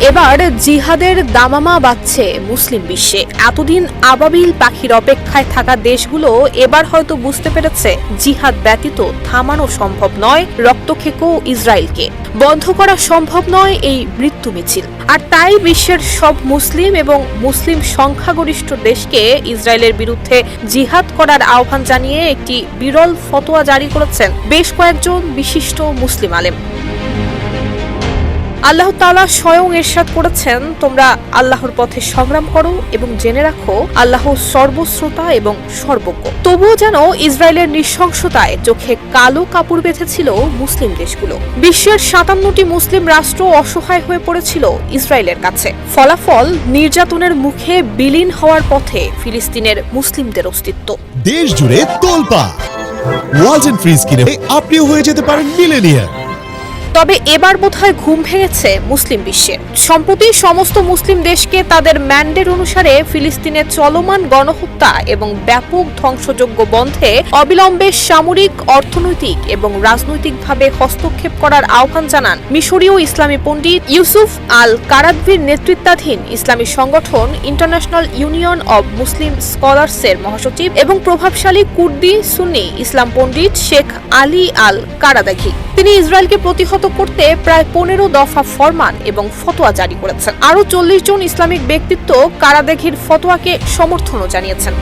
এবার জিহাদের দামামা বাজছে মুসলিম বিশ্বে। এতদিন আবাবিল পাখির অপেক্ষায় থাকা দেশগুলো এবার হয়তো বুঝতে পেরেছে জিহাদ ব্যতীত থামানো সম্ভব নয় রক্তক্ষেকো ইসরায়েলকে, বন্ধ করা সম্ভব নয় এই মৃত্যু মিছিল। আর তাই বিশ্বের সব মুসলিম এবং মুসলিম সংখ্যাগরিষ্ঠ দেশকে ইসরায়েলের বিরুদ্ধে জিহাদ করার আহ্বান জানিয়ে একটি বিরল ফতোয়া জারি করেছেন বেশ কয়েকজন বিশিষ্ট মুসলিম আলেম। আল্লাহ তাআলা স্বয়ং ইরশাদ করেছেন, তোমরা আল্লাহর পথে সংগ্রাম করো এবং জেনে রাখো আল্লাহ সর্বশ্রোতা এবং সর্বজ্ঞ। তবুও যেন ইসরায়েলের নৃশংসতায় চোখে কালো কাপড় বেঁধেছিল মুসলিম দেশগুলো। বিশ্বের 57টি মুসলিম রাষ্ট্র অসহায় হয়ে পড়েছিল ইসরায়েলের কাছে। ফলাফল, নির্যাতনের মুখে বিলীন হওয়ার পথে ফিলিস্তিনের মুসলিমদের অস্তিত্ব। দেশ জুড়ে তোলপাড়। ওয়ালটন ফ্রিজ কিনে আপনিও হয়ে যেতে পারেন মিলেনিয়ার। তবে এবার বোধহয় ঘুম ভেঙেছে মুসলিম বিশ্বের। সম্প্রতি সমস্ত মুসলিম দেশকে তাদের ম্যান্ডেট অনুসারে ফিলিস্তিনের চলমান গণহত্যা এবং ব্যাপক ধ্বংসযজ্ঞ বন্ধে অবিলম্বে সামরিক, অর্থনৈতিক এবং রাজনৈতিকভাবে হস্তক্ষেপ করার আহ্বান জানান মিশরীয় ইসলামী পণ্ডিত ইউসুফ আল কারাদভির নেতৃত্বাধীন ইসলামী সংগঠন ইন্টারন্যাশনাল ইউনিয়ন অব মুসলিম স্কলার্সের মহাসচিব এবং প্রভাবশালী কুর্দি সুন্নি ইসলাম পণ্ডিত শেখ আলী আল কারাদাঘি। তিনি ইসরায়েলকে প্রতিহত করতে প্রায় 15 দফা ফরমান এবং ফতোয়া জারি করেছেন। আরও 40 জন ইসলামিক ব্যক্তিত্ব কারাদাঘির ফতোয়াকে সমর্থনও জানিয়েছেন।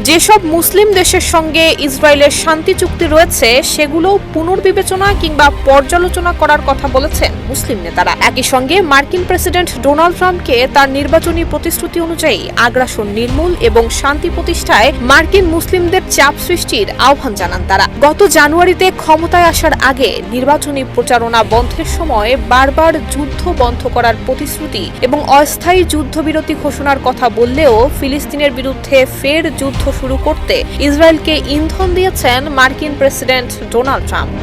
যেসব মুসলিম দেশের সঙ্গে ইসরায়েলের শান্তি চুক্তি রয়েছে সেগুলো পুনর্বিবেচনা কিংবা পর্যালোচনা করার কথা বলেছেন মুসলিম নেতারা। একই সঙ্গে মার্কিন প্রেসিডেন্ট ডোনাল্ড ট্রাম্পকে তার নির্বাচনী প্রতিশ্রুতি অনুযায়ী আগ্রাসন নির্মূল এবং শান্তি প্রতিষ্ঠায় মার্কিন মুসলিমদের চাপ সৃষ্টির আহ্বান জানান তারা। গত জানুয়ারিতে ক্ষমতায় আসার আগে নির্বাচনী প্রচারণা বন্ধের সময় বারবার যুদ্ধ বন্ধ করার প্রতিশ্রুতি এবং অস্থায়ী যুদ্ধবিরতি ঘোষণার কথা বললেও ফিলিস্তিনের বিরুদ্ধে ফের যুদ্ধ শুরু করতে ইসরায়েলকে ইন্ধন দিয়েছেন মার্কিন প্রেসিডেন্ট ডোনাল্ড ট্রাম্প।